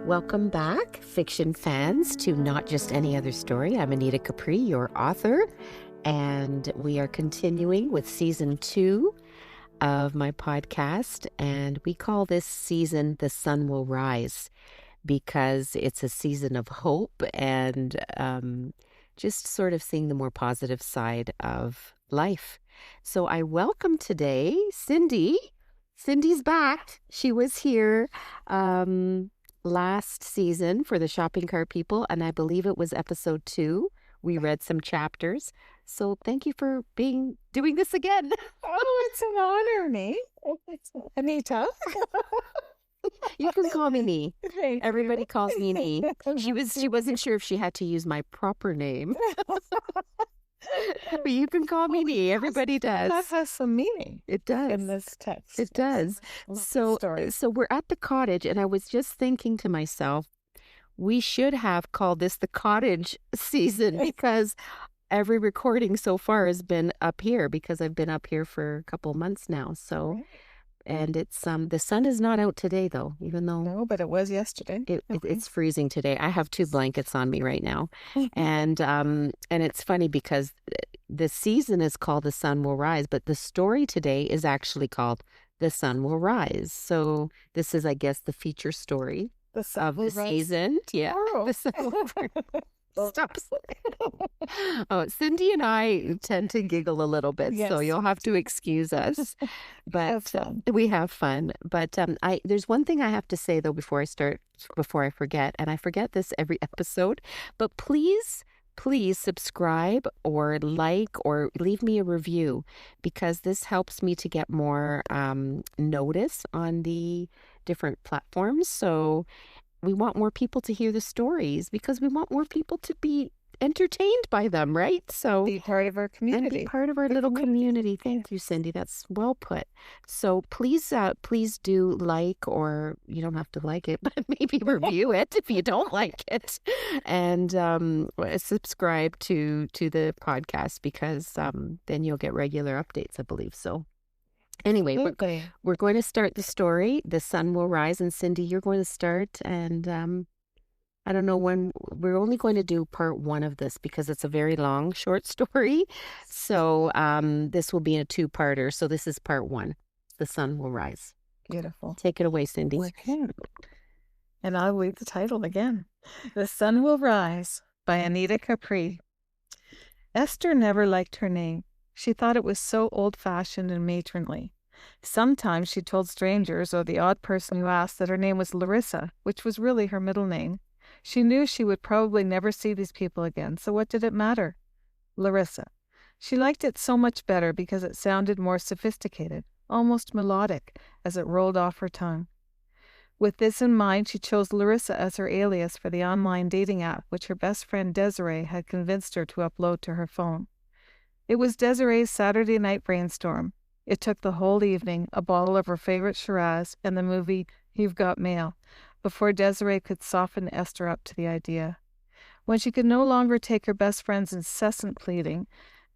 Welcome back, fiction fans, to Not Just Any Other Story. I'm Anita Capri, your author, and we are continuing with season 2 of my podcast, and we call this season The Sun Will Rise because it's a season of hope and just sort of seeing the more positive side of life. So I welcome today Cindy. Cindy's back. She was here last season for the Shopping Cart People, and I believe it was episode 2. We read some chapters. So thank you for doing this again. Oh, it's an honor, me. It's Anita. You can call me Nee. Thank Everybody you. calls me Nee. She wasn't sure if she had to use my proper name. But you can call me Nee. Everybody does. That has some meaning. It does. In this text. It does. So we're at the cottage, and I was just thinking to myself, we should have called this the cottage season because every recording so far has been up here because I've been up here for a couple of months now. So, and it's the sun is not out today though, even though No, but it was yesterday. It's freezing today. I have 2 blankets on me right now, and it's funny because the season is called The Sun Will Rise, but the story today is actually called The Sun Will Rise. So this is, I guess, the feature story of the season. Yeah. The sun will rise. Stop. Oh, Cindy and I tend to giggle a little bit, Yes. so you'll have to excuse us. But we have fun. But there's one thing I have to say though before I forget, and I forget this every episode. But please subscribe or like or leave me a review because this helps me to get more notice on the different platforms. So we want more people to hear the stories because we want more people to be entertained by them, right? So Be part of our community. And be part of our little community. Thank you, Cindy. That's well put. So please do like, or you don't have to like it, but maybe review it if you don't like it, and subscribe to the podcast because then you'll get regular updates, I believe. So anyway, we're going to start the story. The Sun Will Rise, and Cindy, you're going to start, and I don't know when. We're only going to do part 1 of this because it's a very long, short story. So this will be a 2-parter. So this is part 1. The Sun Will Rise. Beautiful. Take it away, Cindy. Okay. And I'll read the title again. The Sun Will Rise by Anita Capri. Esther never liked her name. She thought it was so old-fashioned and matronly. Sometimes she told strangers or the odd person who asked that her name was Larissa, which was really her middle name. She knew she would probably never see these people again, so what did it matter? Larissa. She liked it so much better because it sounded more sophisticated, almost melodic, as it rolled off her tongue. With this in mind, she chose Larissa as her alias for the online dating app, which her best friend Desiree had convinced her to upload to her phone. It was Desiree's Saturday night brainstorm. It took the whole evening, a bottle of her favorite Shiraz, and the movie You've Got Mail, before Desiree could soften Esther up to the idea. When she could no longer take her best friend's incessant pleading,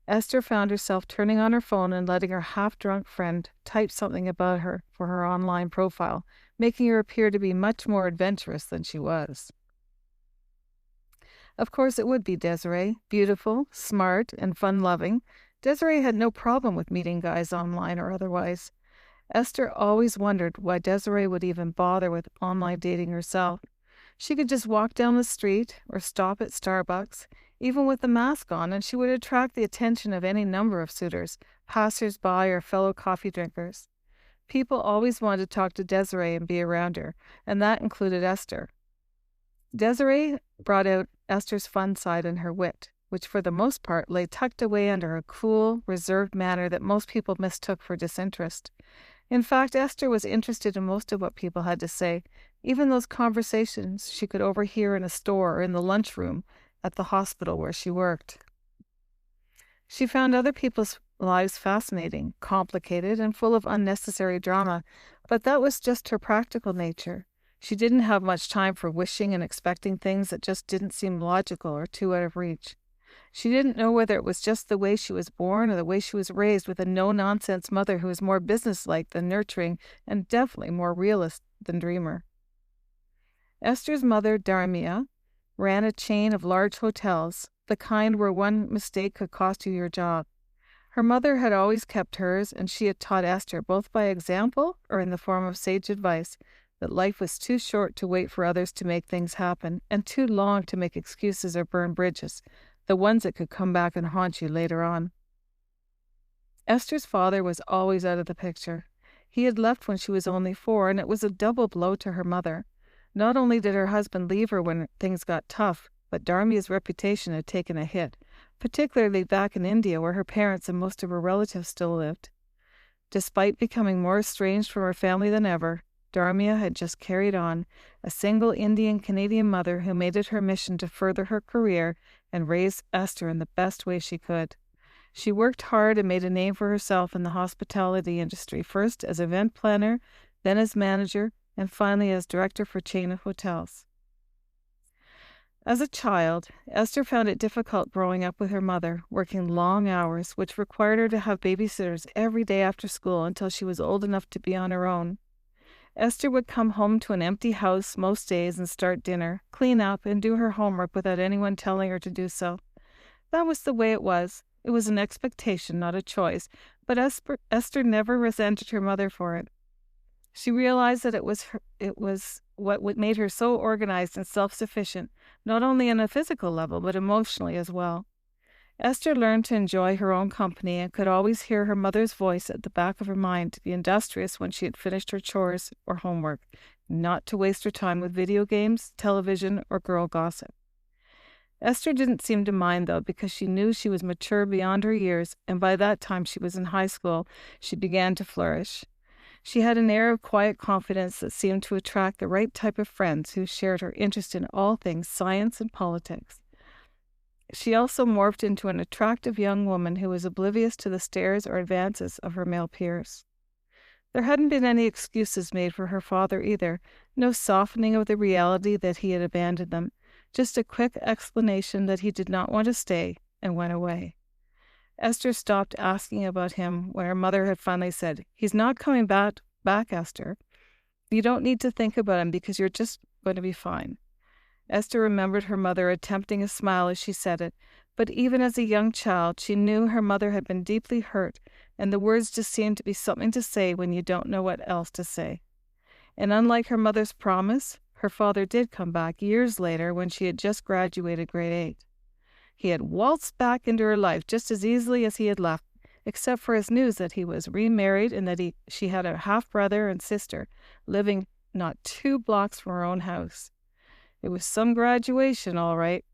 Esther found herself turning on her phone and letting her half-drunk friend type something about her for her online profile, making her appear to be much more adventurous than she was. Of course it would be Desiree, beautiful, smart, and fun-loving. Desiree had no problem with meeting guys online or otherwise. Esther always wondered why Desiree would even bother with online dating herself. She could just walk down the street or stop at Starbucks, even with the mask on, and she would attract the attention of any number of suitors, passers-by or fellow coffee drinkers. People always wanted to talk to Desiree and be around her, and that included Esther. Desiree brought out Esther's fun side and her wit, which for the most part lay tucked away under a cool, reserved manner that most people mistook for disinterest. In fact, Esther was interested in most of what people had to say, even those conversations she could overhear in a store or in the lunchroom at the hospital where she worked. She found other people's lives fascinating, complicated, and full of unnecessary drama, but that was just her practical nature. She didn't have much time for wishing and expecting things that just didn't seem logical or too out of reach. She didn't know whether it was just the way she was born or the way she was raised with a no-nonsense mother who was more businesslike than nurturing and definitely more realist than dreamer. Esther's mother, Darmia, ran a chain of large hotels, the kind where one mistake could cost you your job. Her mother had always kept hers, and she had taught Esther, both by example or in the form of sage advice, that life was too short to wait for others to make things happen, and too long to make excuses or burn bridges, the ones that could come back and haunt you later on. Esther's father was always out of the picture. He had left when she was only 4, and it was a double blow to her mother. Not only did her husband leave her when things got tough, but Darmia's reputation had taken a hit, particularly back in India where her parents and most of her relatives still lived. Despite becoming more estranged from her family than ever, Darmia had just carried on, a single Indian-Canadian mother who made it her mission to further her career and raise Esther in the best way she could. She worked hard and made a name for herself in the hospitality industry, first as event planner, then as manager, and finally as director for a chain of hotels. As a child, Esther found it difficult growing up with her mother, working long hours, which required her to have babysitters every day after school until she was old enough to be on her own. Esther would come home to an empty house most days and start dinner, clean up, and do her homework without anyone telling her to do so. That was the way it was. It was an expectation, not a choice, but Esther never resented her mother for it. She realized that it was what made her so organized and self-sufficient, not only on a physical level, but emotionally as well. Esther learned to enjoy her own company and could always hear her mother's voice at the back of her mind to be industrious when she had finished her chores or homework, not to waste her time with video games, television, or girl gossip. Esther didn't seem to mind, though, because she knew she was mature beyond her years, and by that time she was in high school, she began to flourish. She had an air of quiet confidence that seemed to attract the right type of friends who shared her interest in all things science and politics. She also morphed into an attractive young woman who was oblivious to the stares or advances of her male peers. There hadn't been any excuses made for her father either, no softening of the reality that he had abandoned them, just a quick explanation that he did not want to stay and went away. Esther stopped asking about him when her mother had finally said, "He's not coming back, Esther. You don't need to think about him because you're just going to be fine." Esther remembered her mother attempting a smile as she said it, but even as a young child, she knew her mother had been deeply hurt, and the words just seemed to be something to say when you don't know what else to say. And unlike her mother's promise, her father did come back years later when she had just graduated grade 8. He had waltzed back into her life just as easily as he had left, except for his news that he was remarried and that she had a half-brother and sister living not 2 blocks from her own house. It was some graduation, all right.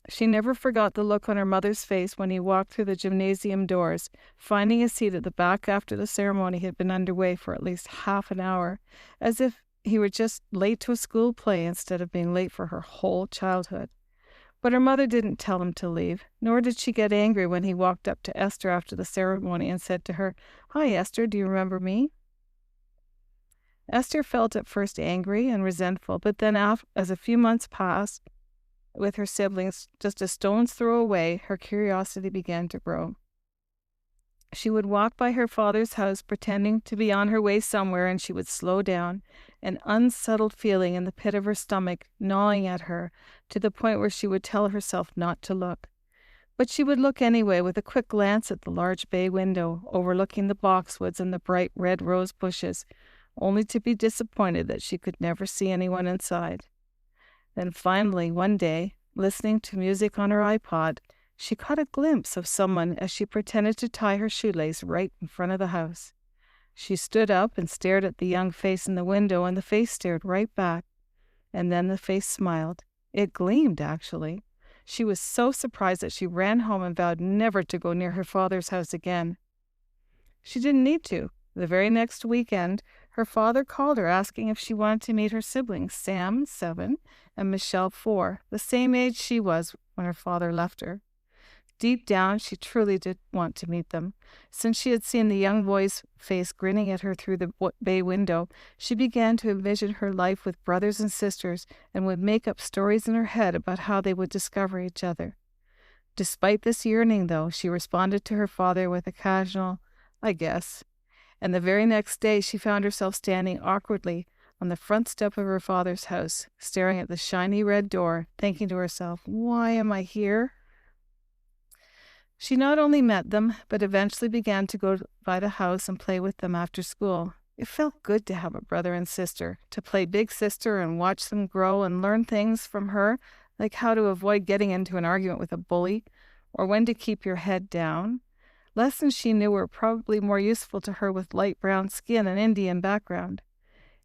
She never forgot the look on her mother's face when he walked through the gymnasium doors, finding a seat at the back after the ceremony had been underway for at least half an hour, as if he were just late to a school play instead of being late for her whole childhood. But her mother didn't tell him to leave, nor did she get angry when he walked up to Esther after the ceremony and said to her, "Hi, Esther, do you remember me?" Esther felt at first angry and resentful, but then as a few months passed, with her siblings just a stone's throw away, her curiosity began to grow. She would walk by her father's house pretending to be on her way somewhere, and she would slow down, an unsettled feeling in the pit of her stomach gnawing at her to the point where she would tell herself not to look. But she would look anyway, with a quick glance at the large bay window overlooking the boxwoods and the bright red rose bushes, only to be disappointed that she could never see anyone inside. Then finally, one day, listening to music on her iPod, she caught a glimpse of someone as she pretended to tie her shoelace right in front of the house. She stood up and stared at the young face in the window, and the face stared right back. And then the face smiled. It gleamed, actually. She was so surprised that she ran home and vowed never to go near her father's house again. She didn't need to. The very next weekend, her father called her asking if she wanted to meet her siblings, Sam, 7, and Michelle, 4, the same age she was when her father left her. Deep down, she truly did want to meet them. Since she had seen the young boy's face grinning at her through the bay window, she began to envision her life with brothers and sisters and would make up stories in her head about how they would discover each other. Despite this yearning, though, she responded to her father with a casual, "I guess." And the very next day she found herself standing awkwardly, on the front step of her father's house, staring at the shiny red door, thinking to herself, "Why am I here?" She not only met them, but eventually began to go by the house and play with them after school. It felt good to have a brother and sister, to play big sister and watch them grow and learn things from her, like how to avoid getting into an argument with a bully, or when to keep your head down. Lessons she knew were probably more useful to her with light brown skin and Indian background.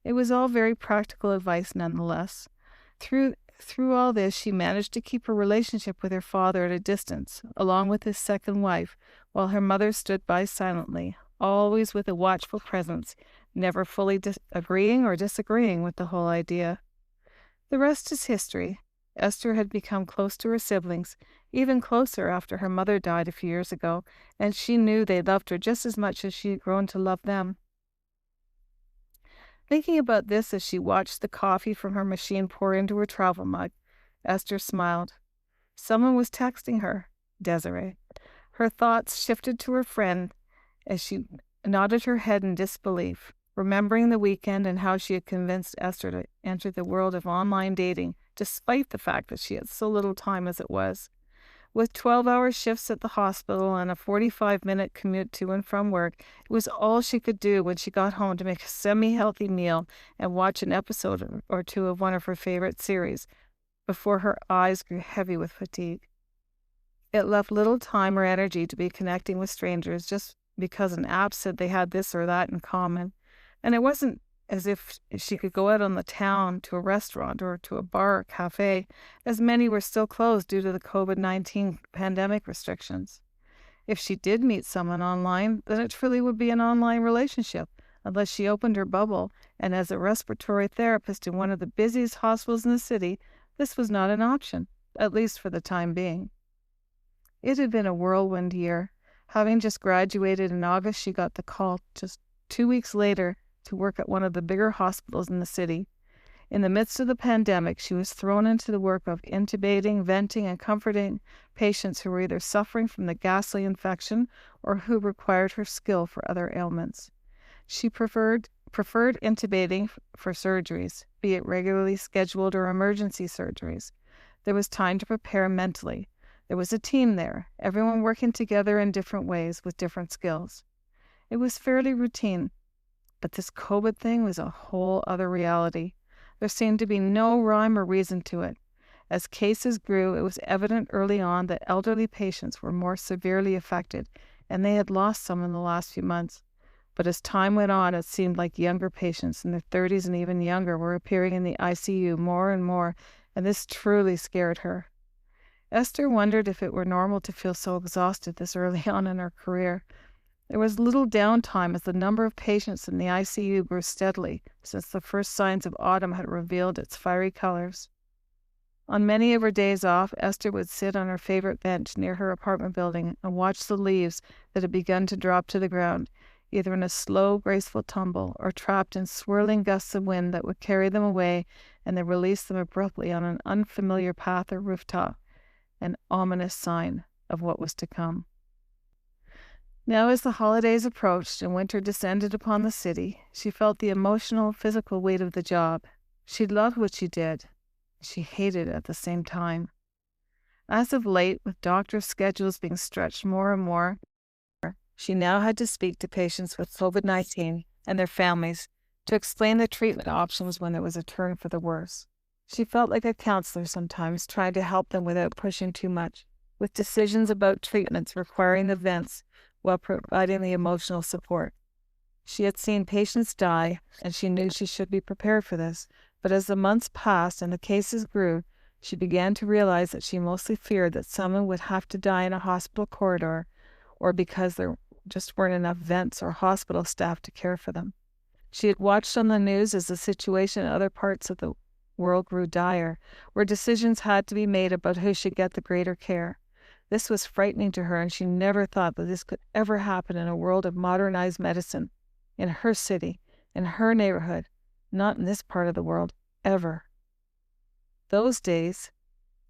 It was all very practical advice nonetheless. Through all this, she managed to keep her relationship with her father at a distance, along with his second wife, while her mother stood by silently, always with a watchful presence, never fully agreeing or disagreeing with the whole idea. The rest is history. Esther had become close to her siblings, even closer after her mother died a few years ago, and she knew they loved her just as much as she had grown to love them. Thinking about this as she watched the coffee from her machine pour into her travel mug, Esther smiled. Someone was texting her, Desiree. Her thoughts shifted to her friend as she nodded her head in disbelief, remembering the weekend and how she had convinced Esther to enter the world of online dating, despite the fact that she had so little time as it was. With 12-hour shifts at the hospital and a 45-minute commute to and from work, it was all she could do when she got home to make a semi-healthy meal and watch an episode or two of one of her favorite series before her eyes grew heavy with fatigue. It left little time or energy to be connecting with strangers just because an app said they had this or that in common. And it wasn't as if she could go out on the town to a restaurant or to a bar or cafe, as many were still closed due to the COVID-19 pandemic restrictions. If she did meet someone online, then it truly would be an online relationship, unless she opened her bubble, and as a respiratory therapist in one of the busiest hospitals in the city, this was not an option, at least for the time being. It had been a whirlwind year. Having just graduated in August, she got the call just 2 weeks later to work at one of the bigger hospitals in the city. In the midst of the pandemic, she was thrown into the work of intubating, venting, and comforting patients who were either suffering from the ghastly infection or who required her skill for other ailments. She preferred intubating for surgeries, be it regularly scheduled or emergency surgeries. There was time to prepare mentally. There was a team there, everyone working together in different ways with different skills. It was fairly routine. But this COVID thing was a whole other reality. There seemed to be no rhyme or reason to it. As cases grew, it was evident early on that elderly patients were more severely affected, and they had lost some in the last few months. But as time went on, it seemed like younger patients in their 30s and even younger were appearing in the ICU more and more, and this truly scared her. Esther wondered if it were normal to feel so exhausted this early on in her career. There was little downtime as the number of patients in the ICU grew steadily since the first signs of autumn had revealed its fiery colors. On many of her days off, Esther would sit on her favorite bench near her apartment building and watch the leaves that had begun to drop to the ground, either in a slow, graceful tumble or trapped in swirling gusts of wind that would carry them away and then release them abruptly on an unfamiliar path or rooftop, an ominous sign of what was to come. Now, as the holidays approached and winter descended upon the city, she felt the emotional, physical weight of the job. She loved what she did. She hated it at the same time. As of late, with doctors' schedules being stretched more and more, she now had to speak to patients with COVID-19 and their families to explain the treatment options when there was a turn for the worse. She felt like a counselor sometimes, trying to help them without pushing too much, with decisions about treatments requiring the vents while providing the emotional support. She had seen patients die, and she knew she should be prepared for this, but as the months passed and the cases grew, she began to realize that she mostly feared that someone would have to die in a hospital corridor, or because there just weren't enough vents or hospital staff to care for them. She had watched on the news as the situation in other parts of the world grew dire, where decisions had to be made about who should get the greater care. This was frightening to her, and she never thought that this could ever happen in a world of modernized medicine, in her city, in her neighborhood, not in this part of the world, ever. Those days,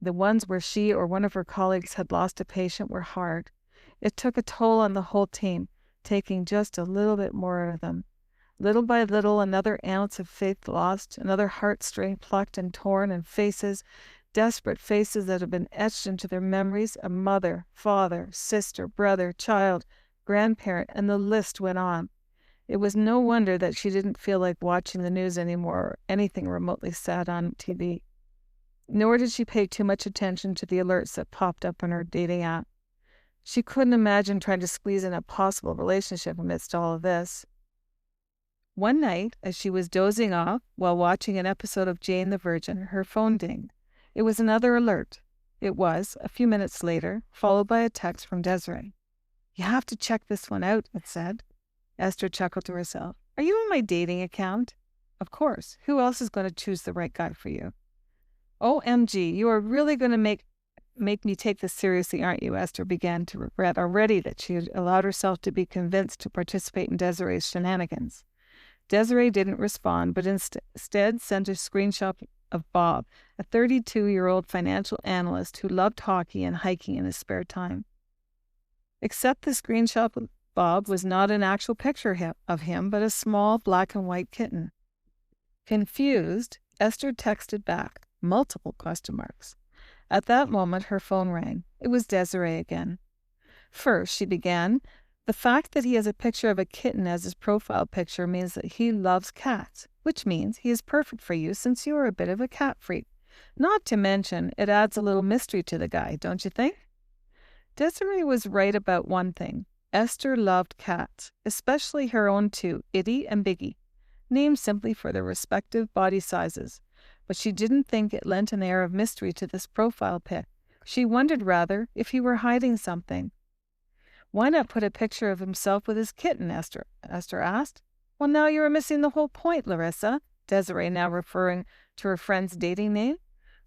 the ones where she or one of her colleagues had lost a patient, were hard. It took a toll on the whole team, taking just a little bit more of them. Little by little, another ounce of faith lost, another heartstring plucked and torn, and faces, desperate faces that had been etched into their memories, a mother, father, sister, brother, child, grandparent, and the list went on. It was no wonder that she didn't feel like watching the news anymore or anything remotely sad on TV. Nor did she pay too much attention to the alerts that popped up on her dating app. She couldn't imagine trying to squeeze in a possible relationship amidst all of this. One night, as she was dozing off while watching an episode of Jane the Virgin, her phone dinged. It was another alert. It was, a few minutes later, followed by a text from Desiree. "You have to check this one out," it said. Esther chuckled to herself. "Are you in my dating account?" "Of course. Who else is going to choose the right guy for you?" "OMG, you are really going to make me take this seriously, aren't you?" Esther began to regret already that she had allowed herself to be convinced to participate in Desiree's shenanigans. Desiree didn't respond, but instead sent a screenshot of Bob, a 32-year-old financial analyst who loved hockey and hiking in his spare time. Except the screenshot of Bob was not an actual picture of him, but a small black and white kitten. Confused, Esther texted back, multiple question marks. At that moment, her phone rang. It was Desiree again. "First," she began, "the fact that he has a picture of a kitten as his profile picture means that he loves cats, which means he is perfect for you since you are a bit of a cat freak. Not to mention, it adds a little mystery to the guy, don't you think?" Desiree was right about one thing. Esther loved cats, especially her own two, Itty and Biggie, named simply for their respective body sizes. But she didn't think it lent an air of mystery to this profile pic. She wondered, rather, if he were hiding something. "Why not put a picture of himself with his kitten?" Esther asked. "Well, now you are missing the whole point, Larissa," Desiree, now referring to her friend's dating name.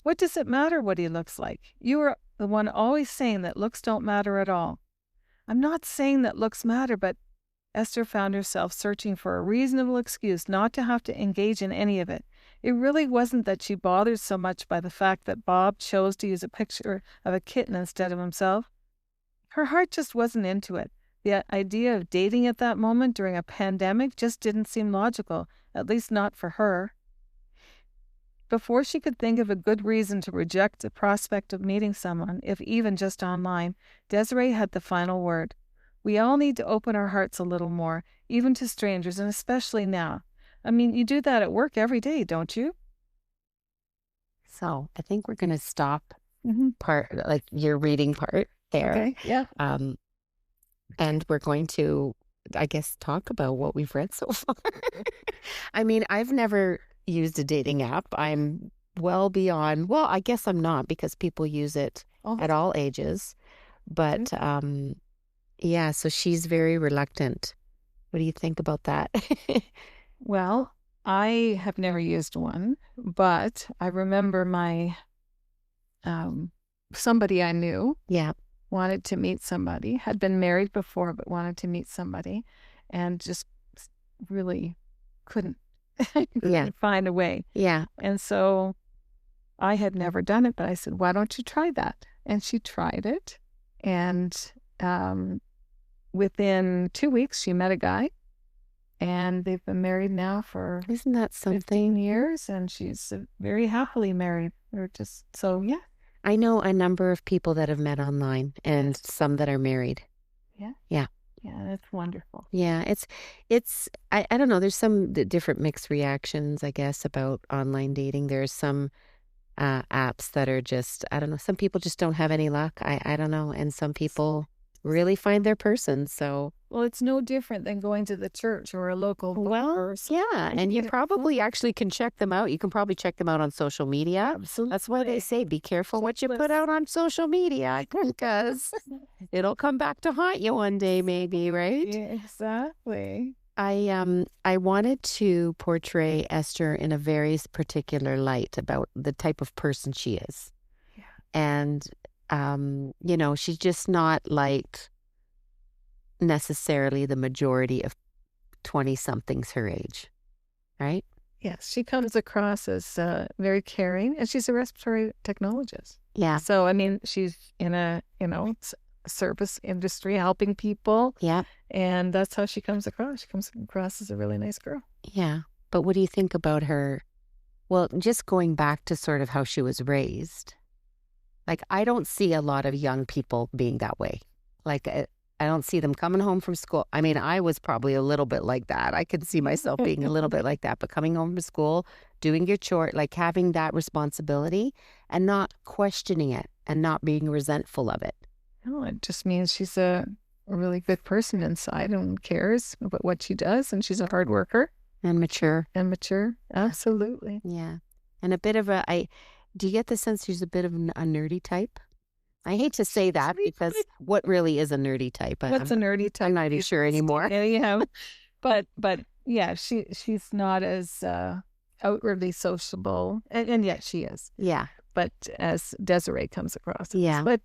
"What does it matter what he looks like? You are the one always saying that looks don't matter at all." "I'm not saying that looks matter, but..." Esther found herself searching for a reasonable excuse not to have to engage in any of it. It really wasn't that she bothered so much by the fact that Bob chose to use a picture of a kitten instead of himself. Her heart just wasn't into it. The idea of dating at that moment during a pandemic just didn't seem logical, at least not for her. Before she could think of a good reason to reject the prospect of meeting someone, if even just online, Desiree had the final word. "We all need to open our hearts a little more, even to strangers, and especially now. I mean, you do that at work every day, don't you?" So I think we're going to stop Mm-hmm. like your reading part there. Okay, yeah. And we're going to, I guess, talk about what we've read so far. I mean, I've never used a dating app. I'm well beyond, well, I guess I'm not because people use it at all ages. But yeah, so she's very reluctant. What do you think about that? Well, I have never used one, but I remember my somebody I knew Yeah. wanted to meet somebody, had been married before, but wanted to meet somebody, and just really couldn't, couldn't find a way. Yeah. And so I had never done it, but I said, "Why don't you try that?" And she tried it. And within 2 weeks, she met a guy. And they've been married now for Isn't that 15 something? years, and she's very happily married. They're just, so yeah. I know a number of people that have met online and some that are married. Yeah. Yeah. Yeah, that's wonderful. Yeah, I don't know, there's some different mixed reactions, I guess, about online dating. There's some apps that are just, I don't know, some people just don't have any luck. I don't know. And some people really find their person. So, Well, it's no different than going to the church or a local bookstore. yeah. And you probably actually can check them out. You can probably check them out on social media. Absolutely. That's why they say be careful what you put out on social media because it'll come back to haunt you one day, maybe, right? Yeah, exactly. I wanted to portray Esther in a very particular light about the type of person she is. Yeah. And, you know, she's just not like necessarily the majority of 20-somethings her age, right? Yes, she comes across as very caring, and she's a respiratory technologist. Yeah. So, I mean, she's in a, you know, service industry, helping people. Yeah. And that's how she comes across. She comes across as a really nice girl. Yeah. But what do you think about her? Well, just going back to sort of how she was raised, like, I don't see a lot of young people being that way. Like, I don't see them coming home from school. I mean, I was probably a little bit like that. I could see myself being a little bit like that. But coming home from school, doing your chore, like having that responsibility and not questioning it and not being resentful of it. No, it just means she's a really good person inside and cares about what she does. And she's a hard worker. And mature. And mature. Absolutely. Yeah. And a bit of do you get the sense she's a bit of a nerdy type? I hate to say that because what really is a nerdy type? What's a nerdy type? I'm not even sure anymore. Yeah. But yeah, she's not as outwardly sociable. And yet she is. Yeah. But as Desiree comes across. Yeah. But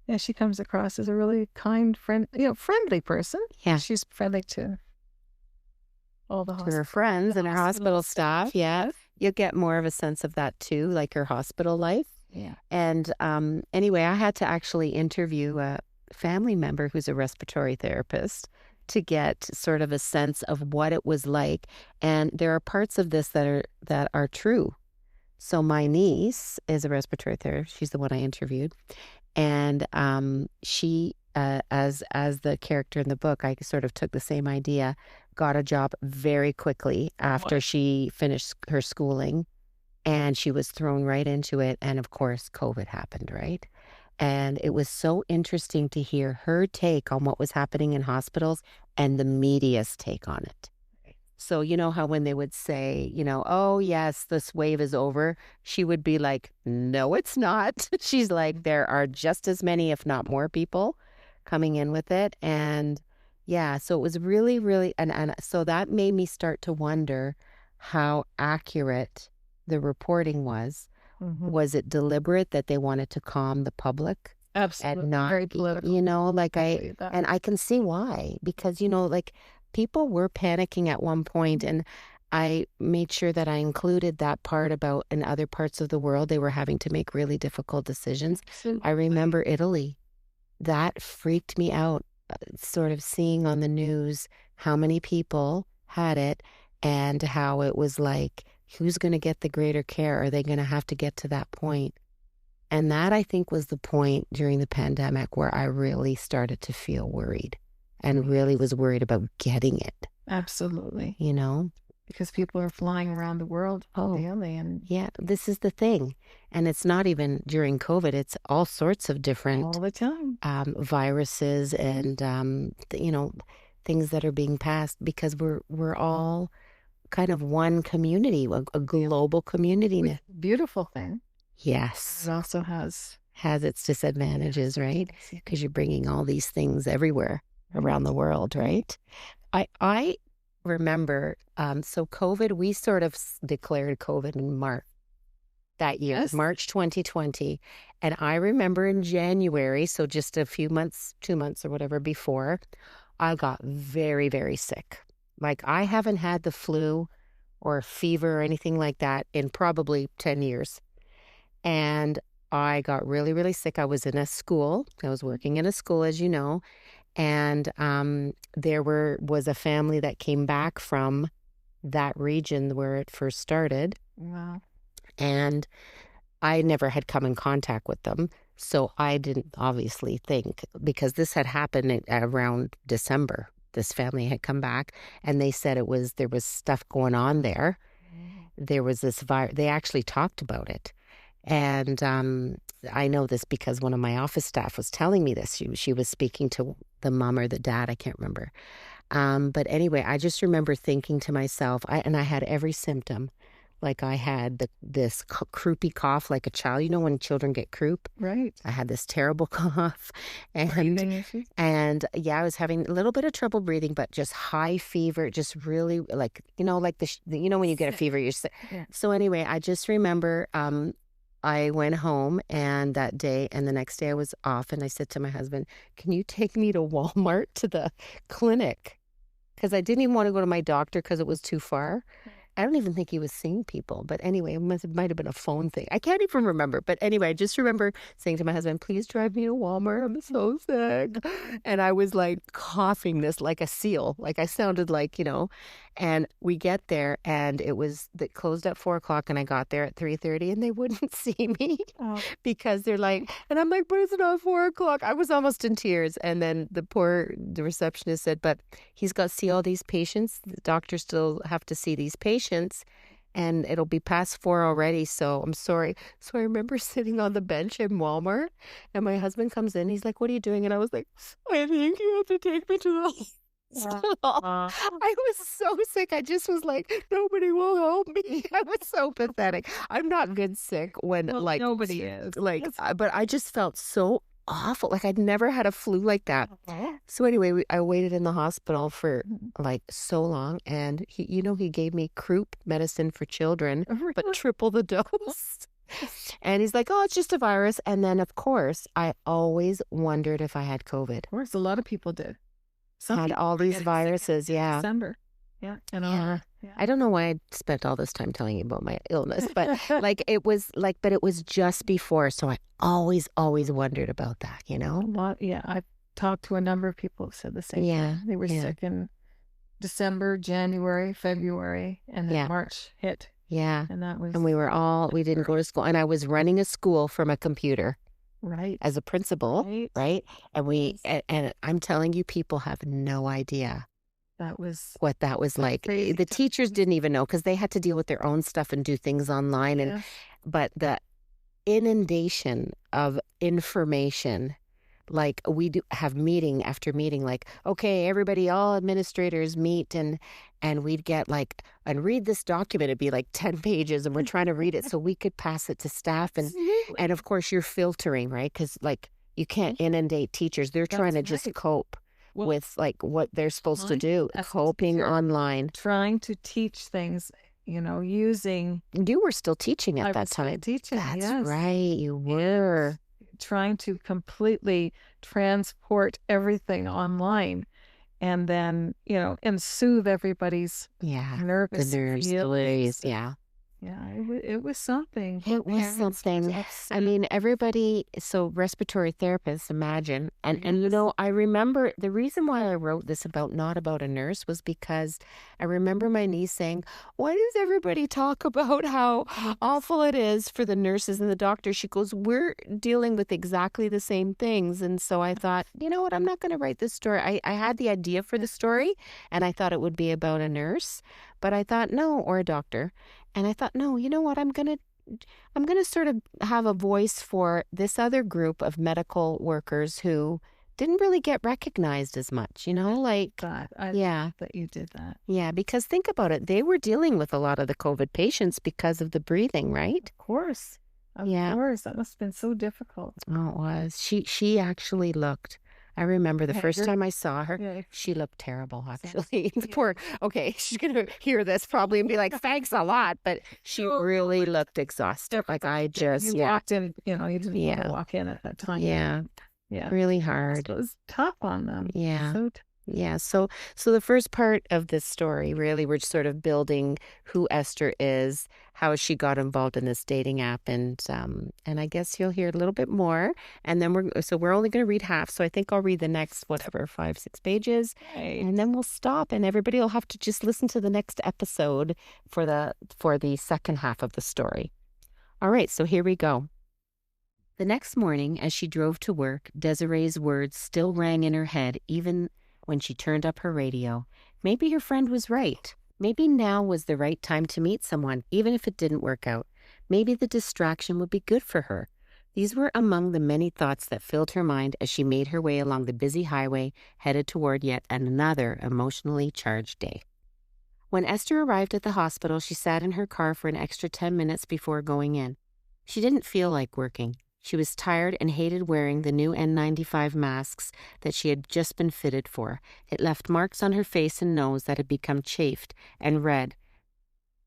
yeah, she comes across as a really kind, friendly person. Yeah. She's friendly to all the her friends and her hospital staff. Yeah. You'll get more of a sense of that too, like her hospital life. Yeah. And anyway, I had to actually interview a family member who's a respiratory therapist to get sort of a sense of what it was like. And there are parts of this that are true. So my niece is a respiratory therapist. She's the one I interviewed. And she, as the character in the book, I sort of took the same idea, got a job very quickly after she finished her schooling, and she was thrown right into it. And of course, COVID happened, right? And it was so interesting to hear her take on what was happening in hospitals and the media's take on it. So you know how when they would say, oh, yes, this wave is over, she would be like, no, it's not. She's like, there are just as many, if not more people coming in with it. And yeah, so it was really, really, and so that made me start to wonder how accurate the reporting was. Mm-hmm. Was it deliberate that they wanted to calm the public? Absolutely. And not, very political. And I can see why, because, people were panicking at one point, and I made sure that I included that part about in other parts of the world, they were having to make really difficult decisions. Absolutely. I remember Italy. That freaked me out, sort of seeing on the news how many people had it and how it was like, who's going to get the greater care? Are they going to have to get to that point? And that, I think, was the point during the pandemic where I really started to feel worried. And really was worried about getting it. Absolutely. Because people are flying around the world daily. And yeah, this is the thing. And it's not even during COVID. It's all sorts of different all the time viruses and, things that are being passed because we're all kind of one community, a global community. Beautiful thing. Yes. It also has its disadvantages, right? Because you're bringing all these things everywhere around the world, right? I remember, so COVID, we sort of declared COVID in March that year, Yes. March 2020. And I remember in January, so just a few months, 2 months or whatever before, I got very, very sick. Like I haven't had the flu or fever or anything like that in probably 10 years. And I got really, really sick. I was in a school. I was working in a school, as you know. And there was a family that came back from that region where it first started. Wow. And I never had come in contact with them. So I didn't obviously think, because this had happened around December. This family had come back and they said there was stuff going on there. There was this virus. They actually talked about it. And I know this because one of my office staff was telling me this. She was speaking to the mom or the dad, I can't remember. But anyway, I just remember thinking to myself, I had every symptom. Like I had this croupy cough like a child. You know when children get croup? Right. I had this terrible cough. And yeah, I was having a little bit of trouble breathing, but just high fever, just really like, like when you get a fever, you're sick. Yeah. So anyway, I just remember I went home and that day and the next day I was off and I said to my husband, can you take me to Walmart to the clinic? Because I didn't even want to go to my doctor because it was too far. I don't even think he was seeing people, but anyway, might have been a phone thing. I can't even remember, but anyway, I just remember saying to my husband, "Please drive me to Walmart. I'm so sick." And I was like coughing this like a seal, like I sounded like, and we get there and it closed at 4 o'clock and I got there at 3:30 and they wouldn't see me Oh, because they're like, and I'm like, "But it's not 4 o'clock." I was almost in tears. And then the receptionist said, "But he's got to see all these patients. The doctors still have to see these patients and it'll be past 4 already. So I'm sorry." So I remember sitting on the bench in Walmart and my husband comes in. He's like, "What are you doing?" And I was like, "I think you have to take me to the hospital." uh, I was so sick. I just was like, nobody will help me. I was so pathetic. I'm not good sick when well, nobody is. but I just felt so awful. Like I'd never had a flu like that. Uh-huh. So anyway, I waited in the hospital for like so long, and he gave me croup medicine for children, but triple the dose. And he's like, "Oh, it's just a virus." And then, of course, I always wondered if I had COVID. Of course, a lot of people did. Some Had people all were these getting sick viruses, in yeah. December. Yeah, Yeah. yeah. I don't know why I spent all this time telling you about my illness, but but it was just before. So I always, always wondered about that, A lot. Yeah, I've talked to a number of people who said the same Yeah. thing. They were Yeah. sick in December, January, February, and then Yeah. March hit, Yeah. and that was And we didn't go to school. And I was running a school from a computer right. as a principal, right? And and I'm telling you, people have no idea That was what that was like. crazy The time. teachers didn't even know because they had to deal with their own stuff and do things online. Yes. But the inundation of information, like we do have meeting after meeting, like, okay, everybody, all administrators meet, and we'd get like, and read this document. It'd be like 10 pages and we're trying to read it so we could pass it to staff. Absolutely. And of course you're filtering, right? Because like you can't inundate teachers. They're trying to That's just right. cope Well, with like what they're supposed to do, as a coping teacher, online. trying to teach things, using. You were still teaching I at that was still time. teaching. That's Yes. right. You were. Trying to completely transport everything online and then, and soothe everybody's Yeah. nervous The nerves, feelings. delays. Yeah. Yeah, it was something. It was Parents something. upset. I mean, everybody, so respiratory therapists, imagine. And I remember the reason why I wrote this not about a nurse was because I remember my niece saying, "Why does everybody talk about how awful it is for the nurses and the doctors?" She goes, "We're dealing with exactly the same things." And so I thought, you know what, I'm not going to write this story. I had the idea for the story and I thought it would be about a nurse, but I thought, no, or a doctor. And I thought, no, you know what? I'm gonna sort of have a voice for this other group of medical workers who didn't really get recognized as much, like, I yeah, love that you did that. yeah, because think about it. They were dealing with a lot of the COVID patients because of the breathing, right? Of course. Of Yeah. course. That must have been so difficult. Oh, it was. She actually looked. I remember the first Haggard? time I saw her, Yeah. she looked terrible, actually. Poor, okay, she's going to hear this probably and be like, "Thanks a lot." But she really looked exhausted. Like I just, You yeah. walked in, you didn't want to walk in at that time. Yeah. Yeah. Really hard. So it was tough on them. Yeah. So Yeah. So the first part of this story, really, we're sort of building who Esther is, how she got involved in this dating app, and I guess you'll hear a little bit more. And then we're only going to read half. So I think I'll read the next 5, 6 pages, and then we'll stop, and everybody will have to just listen to the next episode for the second half of the story. All right. So here we go. The next morning, as she drove to work, Desiree's words still rang in her head, even when she turned up her radio. Maybe her friend was right. Maybe now was the right time to meet someone, even if it didn't work out. Maybe the distraction would be good for her. These were among the many thoughts that filled her mind as she made her way along the busy highway, headed toward yet another emotionally charged day. When Esther arrived at the hospital, she sat in her car for an extra 10 minutes before going in. She didn't feel like working. She was tired and hated wearing the new N95 masks that she had just been fitted for. It left marks on her face and nose that had become chafed and red,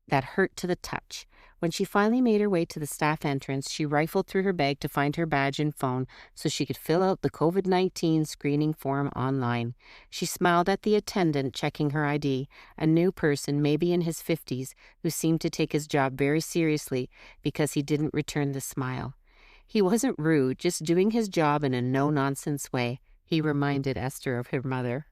that hurt to the touch. When she finally made her way to the staff entrance, she rifled through her bag to find her badge and phone so she could fill out the COVID-19 screening form online. She smiled at the attendant checking her ID, a new person, maybe in his 50s, who seemed to take his job very seriously because he didn't return the smile. He wasn't rude, just doing his job in a no-nonsense way, he reminded Esther of her mother.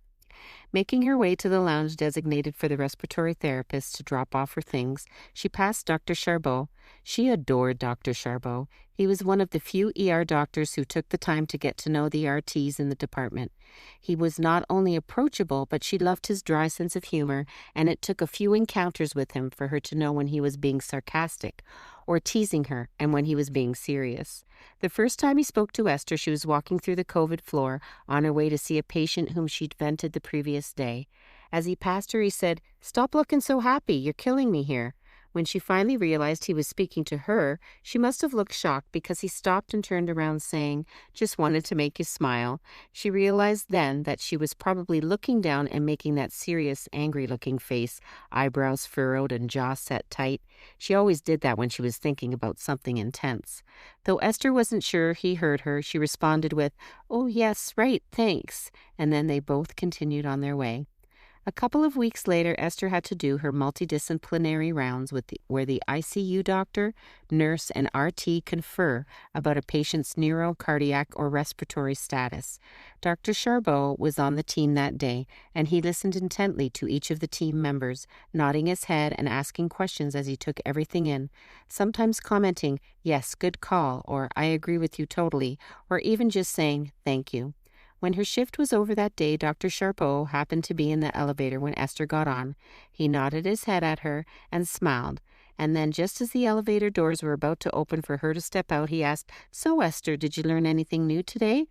Making her way to the lounge designated for the respiratory therapist to drop off her things, she passed Dr. Charbot. She adored Dr. Charbot. He was one of the few ER doctors who took the time to get to know the RTs in the department. He was not only approachable, but she loved his dry sense of humor, and it took a few encounters with him for her to know when he was being sarcastic or teasing her and when he was being serious. The first time he spoke to Esther, she was walking through the COVID floor on her way to see a patient whom she'd vented the previous day. As he passed her, he said, "Stop looking so happy. You're killing me here." When she finally realized he was speaking to her, she must have looked shocked because he stopped and turned around saying, "Just wanted to make you smile." She realized then that she was probably looking down and making that serious, angry-looking face, eyebrows furrowed and jaw set tight. She always did that when she was thinking about something intense. Though Esther wasn't sure he heard her, she responded with, "Oh, yes, right, thanks." And then they both continued on their way. A couple of weeks later, Esther had to do her multidisciplinary rounds where the ICU doctor, nurse, and RT confer about a patient's neuro, cardiac, or respiratory status. Dr. Charbot was on the team that day, and he listened intently to each of the team members, nodding his head and asking questions as he took everything in, sometimes commenting, "Yes, good call," or "I agree with you totally," or even just saying, "Thank you." When her shift was over that day, Dr. Charbot happened to be in the elevator when Esther got on. He nodded his head at her and smiled. And then, just as the elevator doors were about to open for her to step out, he asked, "So, Esther, did you learn anything new today?"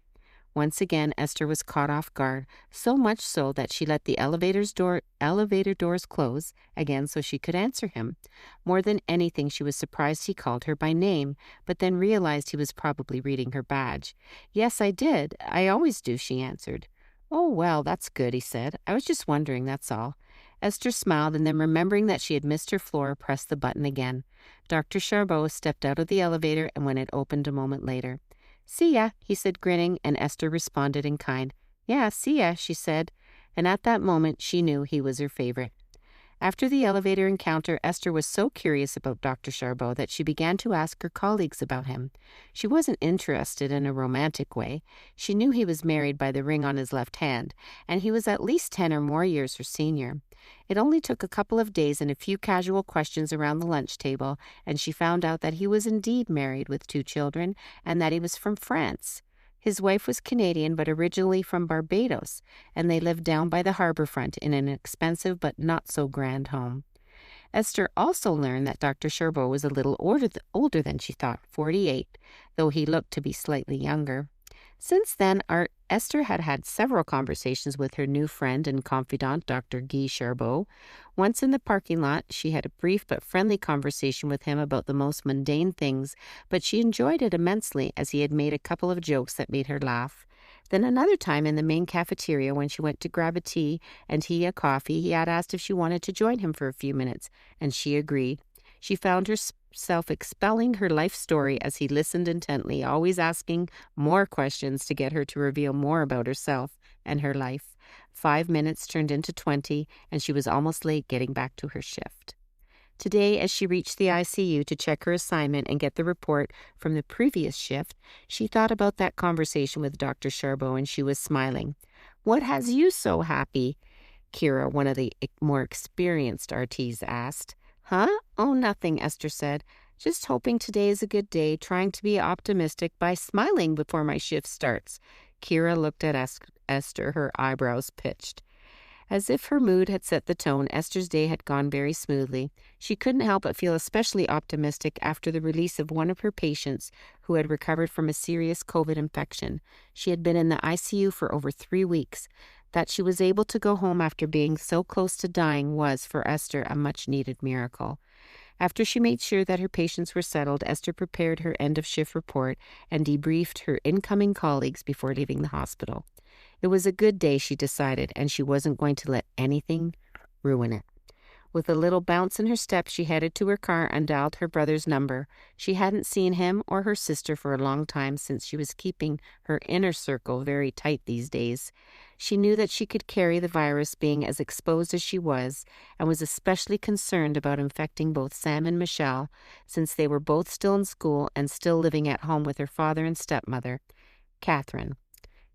Once again, Esther was caught off guard, so much so that she let the elevator doors close again so she could answer him. More than anything, she was surprised he called her by name, but then realized he was probably reading her badge. "Yes, I did. I always do," she answered. "Oh, well, that's good," he said. "I was just wondering, that's all." Esther smiled and then, remembering that she had missed her floor, pressed the button again. Dr. Charbot stepped out of the elevator and when it opened a moment later. "See ya," he said, grinning, and Esther responded in kind. "Yeah, see ya," she said, and at that moment she knew he was her favorite. After the elevator encounter, Esther was so curious about Dr. Charbot that she began to ask her colleagues about him. She wasn't interested in a romantic way. She knew he was married by the ring on his left hand, and he was at least 10 or more years her senior. It only took a couple of days and a few casual questions around the lunch table, and she found out that he was indeed married with 2 children, and that he was from France. His wife was Canadian but originally from Barbados, and they lived down by the harbor front in an expensive but not so grand home. Esther also learned that Dr. Charbot was a little older than she thought, 48, though he looked to be slightly younger. Since then, Esther had had several conversations with her new friend and confidant, Dr. Guy Charbot. Once in the parking lot, she had a brief but friendly conversation with him about the most mundane things, but she enjoyed it immensely as he had made a couple of jokes that made her laugh. Then another time in the main cafeteria when she went to grab a tea and he a coffee, he had asked if she wanted to join him for a few minutes, and she agreed. She found herself expelling her life story as he listened intently, always asking more questions to get her to reveal more about herself and her life. 5 minutes turned into 20, and she was almost late getting back to her shift. Today, as she reached the ICU to check her assignment and get the report from the previous shift, she thought about that conversation with Dr. Charbot, and she was smiling. "What has you so happy?" Kira, one of the more experienced RTs, asked. "Huh? Oh, nothing," Esther said. "Just hoping today is a good day, trying to be optimistic by smiling before my shift starts." Kira looked at Esther, her eyebrows pitched. As if her mood had set the tone, Esther's day had gone very smoothly. She couldn't help but feel especially optimistic after the release of one of her patients who had recovered from a serious COVID infection. She had been in the ICU for over 3 weeks. That she was able to go home after being so close to dying was, for Esther, a much-needed miracle. After she made sure that her patients were settled, Esther prepared her end-of-shift report and debriefed her incoming colleagues before leaving the hospital. It was a good day, she decided, and she wasn't going to let anything ruin it. With a little bounce in her step, she headed to her car and dialed her brother's number. She hadn't seen him or her sister for a long time, since she was keeping her inner circle very tight these days. She knew that she could carry the virus, being as exposed as she was, and was especially concerned about infecting both Sam and Michelle, since they were both still in school and still living at home with her father and stepmother, Catherine.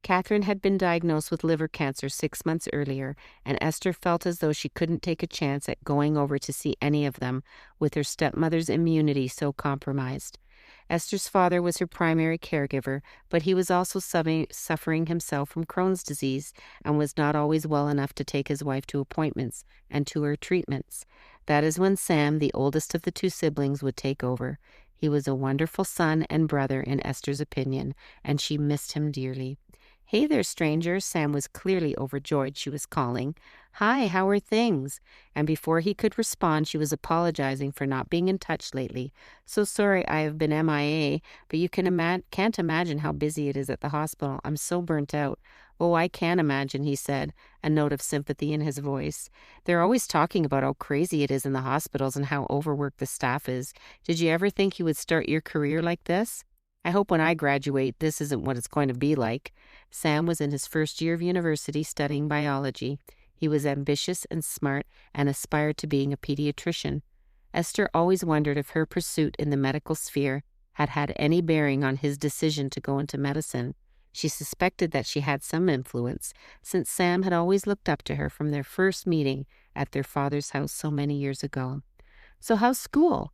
Catherine had been diagnosed with liver cancer 6 months earlier, and Esther felt as though she couldn't take a chance at going over to see any of them, with her stepmother's immunity so compromised. Esther's father was her primary caregiver, but he was also suffering himself from Crohn's disease and was not always well enough to take his wife to appointments and to her treatments. That is when Sam, the oldest of the two siblings, would take over. He was a wonderful son and brother in Esther's opinion, and she missed him dearly. "Hey there, stranger." Sam was clearly overjoyed she was calling. "Hi, how are things?" And before he could respond, she was apologizing for not being in touch lately. "So sorry I have been MIA, but you can't imagine how busy it is at the hospital. I'm so burnt out." "Oh, I can imagine," he said, a note of sympathy in his voice. "They're always talking about how crazy it is in the hospitals and how overworked the staff is. Did you ever think you would start your career like this? I hope when I graduate, this isn't what it's going to be like." Sam was in his first year of university studying biology. He was ambitious and smart and aspired to being a pediatrician. Esther always wondered if her pursuit in the medical sphere had had any bearing on his decision to go into medicine. She suspected that she had some influence, since Sam had always looked up to her from their first meeting at their father's house so many years ago. "So how's school?"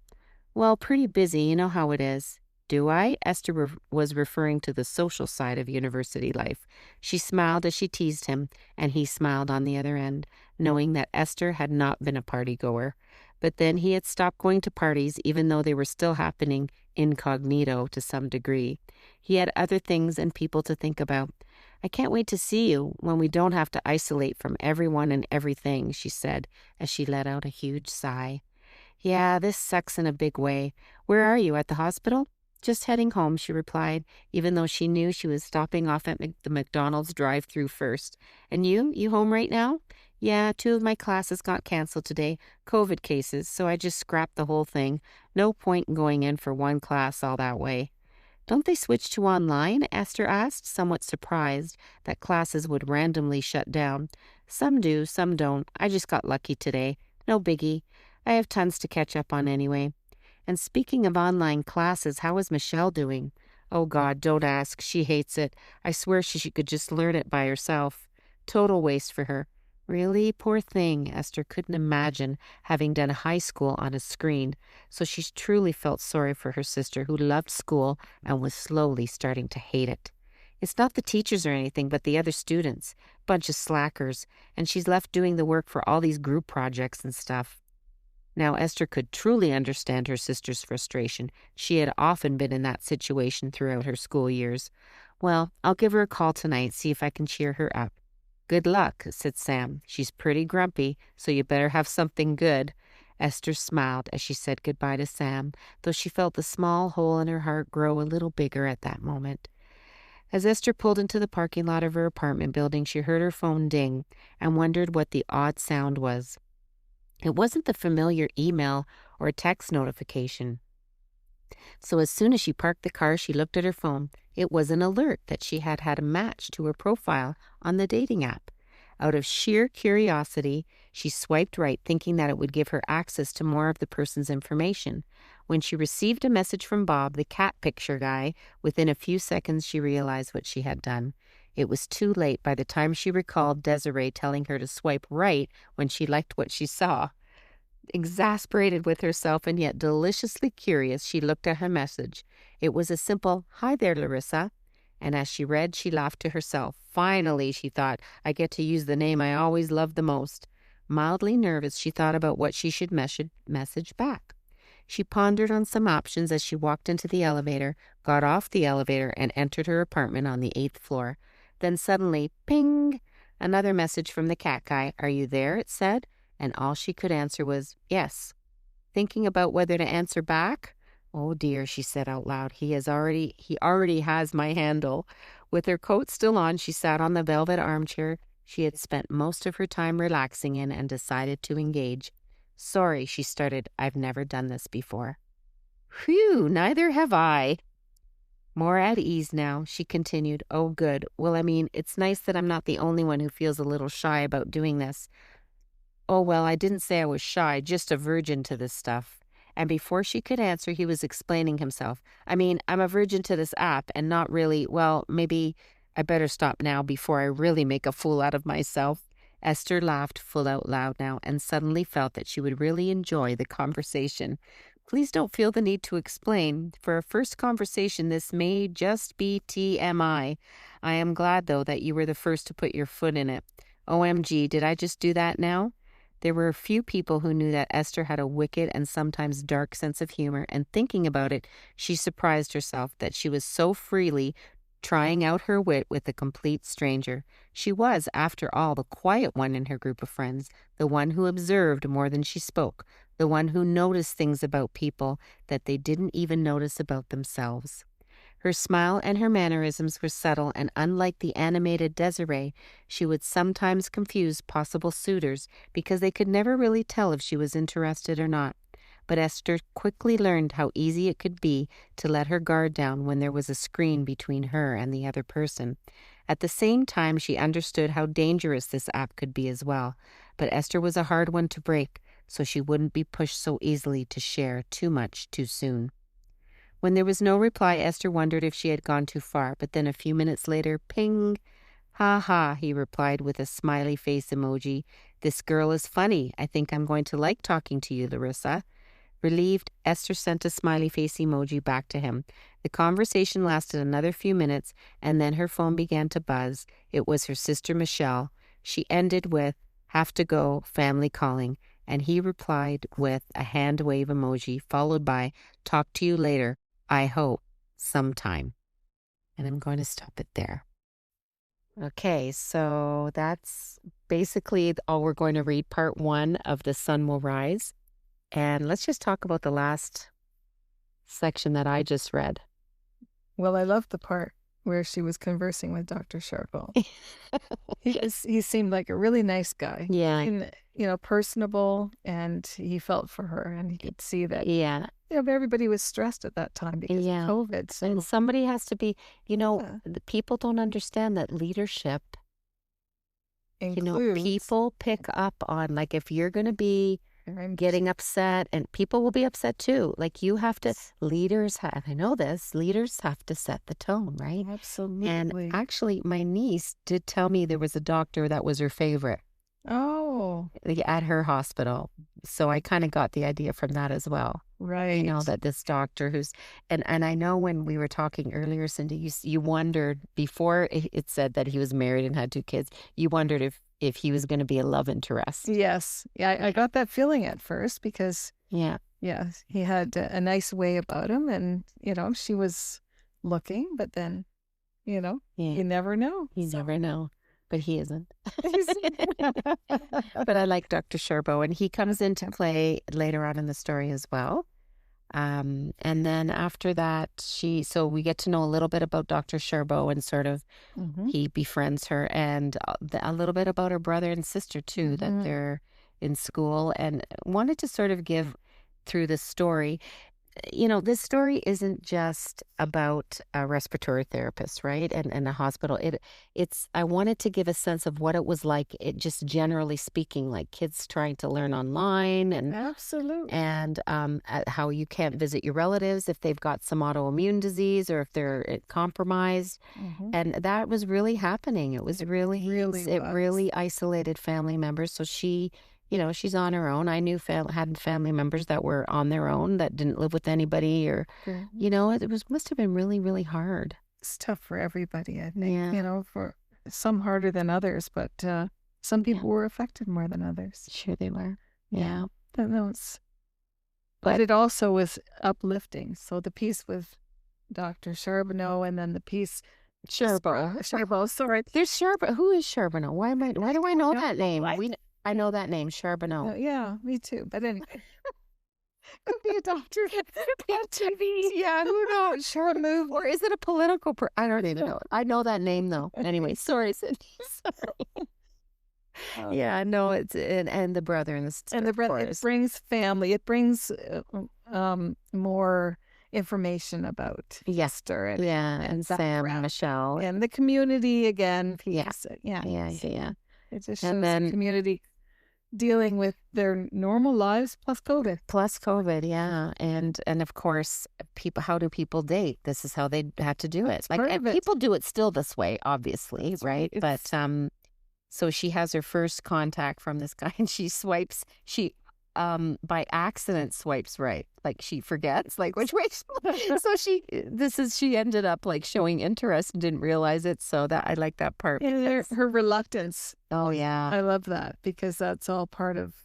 "Well, pretty busy, you know how it is." "Do I?" Esther was referring to the social side of university life. She smiled as she teased him, and he smiled on the other end, knowing that Esther had not been a party goer. But then he had stopped going to parties, even though they were still happening incognito to some degree. He had other things and people to think about. "I can't wait to see you when we don't have to isolate from everyone and everything," she said, as she let out a huge sigh. "Yeah, this sucks in a big way. Where are you, at the hospital?" "Just heading home," she replied, even though she knew she was stopping off at the McDonald's drive-thru first. "And you? You home right now?" "Yeah, 2 of my classes got canceled today. COVID cases, so I just scrapped the whole thing. No point in going in for one class all that way." "Don't they switch to online?" Esther asked, somewhat surprised that classes would randomly shut down. "Some do, some don't. I just got lucky today. No biggie. I have tons to catch up on anyway." "And speaking of online classes, how is Michelle doing?" "Oh God, don't ask. She hates it. I swear she could just learn it by herself. Total waste for her." "Really? Poor thing." Esther couldn't imagine having done high school on a screen, so she truly felt sorry for her sister, who loved school and was slowly starting to hate it. "It's not the teachers or anything, but the other students. Bunch of slackers. And she's left doing the work for all these group projects and stuff." Now Esther could truly understand her sister's frustration. She had often been in that situation throughout her school years. "Well, I'll give her a call tonight, see if I can cheer her up." "Good luck," said Sam. "She's pretty grumpy, so you better have something good." Esther smiled as she said goodbye to Sam, though she felt the small hole in her heart grow a little bigger at that moment. As Esther pulled into the parking lot of her apartment building, she heard her phone ding and wondered what the odd sound was. It wasn't the familiar email or text notification. So as soon as she parked the car, she looked at her phone. It was an alert that she had had a match to her profile on the dating app. Out of sheer curiosity, she swiped right, thinking that it would give her access to more of the person's information. When she received a message from Bob, the cat picture guy, within a few seconds she realized what she had done. It was too late by the time she recalled Desiree telling her to swipe right when she liked what she saw. Exasperated with herself and yet deliciously curious, she looked at her message. It was a simple, "Hi there, Larissa." And as she read, she laughed to herself. Finally, she thought, I get to use the name I always loved the most. Mildly nervous, she thought about what she should message back. She pondered on some options as she walked into the elevator, got off the elevator, and entered her apartment on the 8th floor. Then suddenly, ping! Another message from the cat guy. "Are you there?" it said, and all she could answer was, "Yes." Thinking about whether to answer back? "Oh dear," she said out loud, he already has my handle." With her coat still on, she sat on the velvet armchair she had spent most of her time relaxing in and decided to engage. Sorry, she started. I've never done this before. Phew, neither have I. More at ease now, she continued. Oh, good. Well, I mean, it's nice that I'm not the only one who feels a little shy about doing this. Oh, well, I didn't say I was shy, just a virgin to this stuff. And before she could answer, he was explaining himself. I mean, I'm a virgin to this app and not really, well, maybe I better stop now before I really make a fool out of myself. Esther laughed full out loud now and suddenly felt that she would really enjoy the conversation. Please don't feel the need to explain. For a first conversation, this may just be TMI. I am glad, though, that you were the first to put your foot in it. OMG, did I just do that now? There were a few people who knew that Esther had a wicked and sometimes dark sense of humor, and thinking about it, she surprised herself that she was so freely trying out her wit with a complete stranger. She was, after all, the quiet one in her group of friends, the one who observed more than she spoke, the one who noticed things about people that they didn't even notice about themselves. Her smile and her mannerisms were subtle, and unlike the animated Desiree, she would sometimes confuse possible suitors because they could never really tell if she was interested or not. But Esther quickly learned how easy it could be to let her guard down when there was a screen between her and the other person. At the same time, she understood how dangerous this app could be as well. But Esther was a hard one to break, so she wouldn't be pushed so easily to share too much too soon. When there was no reply, Esther wondered if she had gone too far, but then a few minutes later, ping. Ha ha, he replied with a smiley face emoji. This girl is funny. I think I'm going to like talking to you, Larissa. Relieved, Esther sent a smiley face emoji back to him. The conversation lasted another few minutes, and then her phone began to buzz. It was her sister Michelle. She ended with, have to go, family calling, and he replied with a hand wave emoji, followed by, talk to you later. I hope, sometime. And I'm going to stop it there. Okay, so that's basically all we're going to read, part 1 of The Sun Will Rise. And let's just talk about the last section that I just read. Well, I love the part where she was conversing with Dr. Sharple. He seemed like a really nice guy. Yeah. And, personable, and he felt for her, and he could see that. Yeah. Everybody was stressed at that time because of COVID. So. And somebody has to be, the people don't understand that leadership, includes, people pick up on, like, if you're going to be getting upset, and people will be upset too. Like, you have to, leaders have to set the tone, right? Absolutely. And actually, my niece did tell me there was a doctor that was her favorite. Oh. At her hospital. So I kind of got the idea from that as well. Right. That this doctor who's, and I know when we were talking earlier, Cindy, you wondered, before it said that he was married and had 2 kids, you wondered if he was going to be a love interest. Yes. Yeah, I got that feeling at first because, he had a nice way about him, and, she was looking, but then, you never know. You never know. But he isn't. But I like Dr. Sherbo, and he comes into play later on in the story as well. And then after that, so we get to know a little bit about Dr. Sherbo, and sort of he befriends her, and a little bit about her brother and sister too, that they're in school, and wanted to sort of give through the story. This story isn't just about a respiratory therapist, right? And a hospital. I wanted to give a sense of what it was like, just generally speaking, like kids trying to learn online, and absolutely, and how you can't visit your relatives if they've got some autoimmune disease or if they're compromised. And that was really happening. It was it really isolated family members. So she's on her own. I knew had family members that were on their own, that didn't live with anybody, or, it must have been really, really hard. It's tough for everybody, I think, for some harder than others, but some people were affected more than others. Sure they were. Yeah. But it also was uplifting. So the piece with Dr. Charbonneau, and then the piece... Sherbo, sorry. There's Sherbo. Who is Charbonneau? Why do I know that name? I know that name, Charbonneau. Yeah, me too. But anyway, could be a doctor. TV. Yeah, who knows? Charbonneau. Or is it a political? I don't even know. I know that name though. Anyway, sorry, Cindy. Sorry. Yeah, no, it's and the brother and the sister, And of it course. brings family. It brings more information about Yeah, Esther yeah, and and Sam and background Michelle. and the community again Yeah, piece. Yeah. yeah, yeah, So yeah. it just And shows the then community dealing with their normal lives plus COVID. plus COVID, yeah, and of course, people. How do people date? This is how they had to do it. That's Like, part and of it. people do it still this way, obviously, That's right? right. But so she has her first contact from this guy, and she by accident swipes right, like she forgets like which way. So she ended up like showing interest and didn't realize it. So that I like that part. And her reluctance. Oh yeah, I love that because that's all part of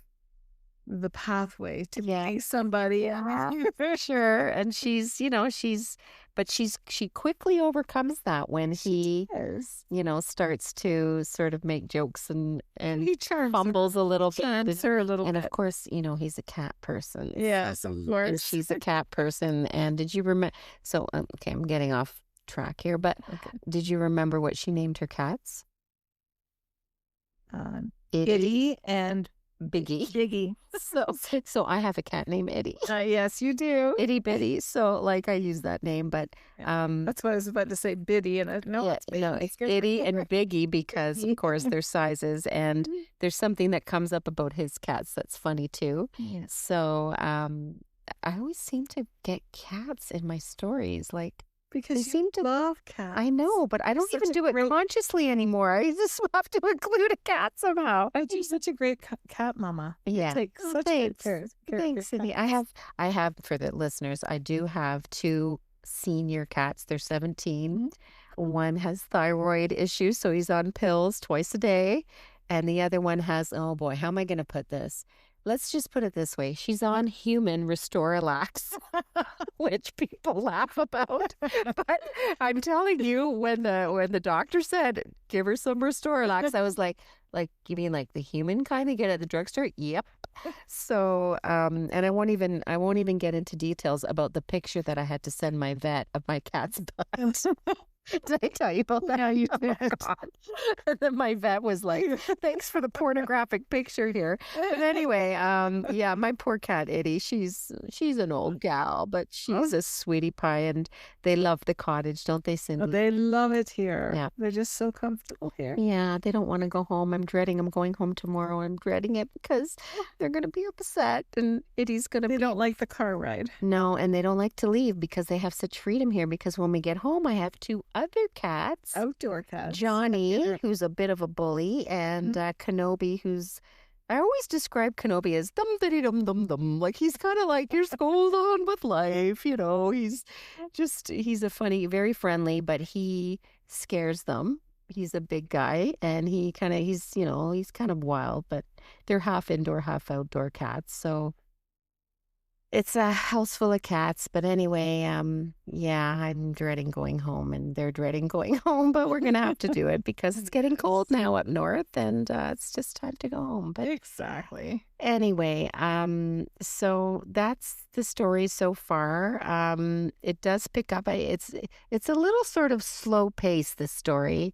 the pathway to meet somebody. yeah, for sure. And but she quickly overcomes that when he, starts to sort of make jokes and He charms fumbles a little bit. charms her a little And bit. of course, he's a cat person. Yes, of And course. she's a cat person. And did you remember? So, okay, I'm getting off track here, but did you remember what she named her cats? Itty and Biggie. Biggie. So I have a cat named Itty. Yes, you do. Itty Bitty. So like I use that name, but that's what I was about to say, Biddy, and it's Itty and Biggie because of course their sizes, and there's something that comes up about his cats that's funny too. Yes. So I always seem to get cats in my stories, like. Because they seem to love cats. I know, but I don't even do it consciously anymore. I just have to include a cat somehow. You're such a great cat mama. Yeah. Take such good care. Thanks, Cindy. I have for the listeners, I do have 2 senior cats. They're 17. One has thyroid issues, so he's on pills twice a day. And the other one has, oh boy, how am I going to put this? Let's just put it this way. She's on human Restorelax, which people laugh about. But I'm telling you, when the doctor said, give her some Restorelax, I was like, you mean like the human kind you get at the drugstore? Yep. So, and I won't even get into details about the picture that I had to send my vet of my cat's butt. Did I tell you about that? Yeah, you did. God. And then my vet was like, thanks for the pornographic picture here. But anyway, yeah, my poor cat, Itty, she's an old gal, but she's a sweetie pie, and they love the cottage, don't they, Cindy? Oh, they love it here. Yeah. They're just so comfortable here. Yeah, they don't want to go home. I'm going home tomorrow. I'm dreading it because they're going to be upset, and Itty's going to They don't like the car ride. No, and they don't like to leave because they have such freedom here, because when we get home, I have 2 other cats. Outdoor cats. Johnny, who's a bit of a bully, and Kenobi, who's... I always describe Kenobi as dum-diddy-dum-dum-dum. Like, he's kind of like, you're going on with life, He's a funny, very friendly, but he scares them. He's a big guy, and he's kind of wild, but they're half indoor, half outdoor cats, so... It's a house full of cats, but anyway, yeah, I'm dreading going home, and they're dreading going home, but we're gonna have to do it because it's getting cold now up north, and it's just time to go home. But exactly. Anyway, so that's the story so far. It does pick up. It's a little sort of slow pace, this story,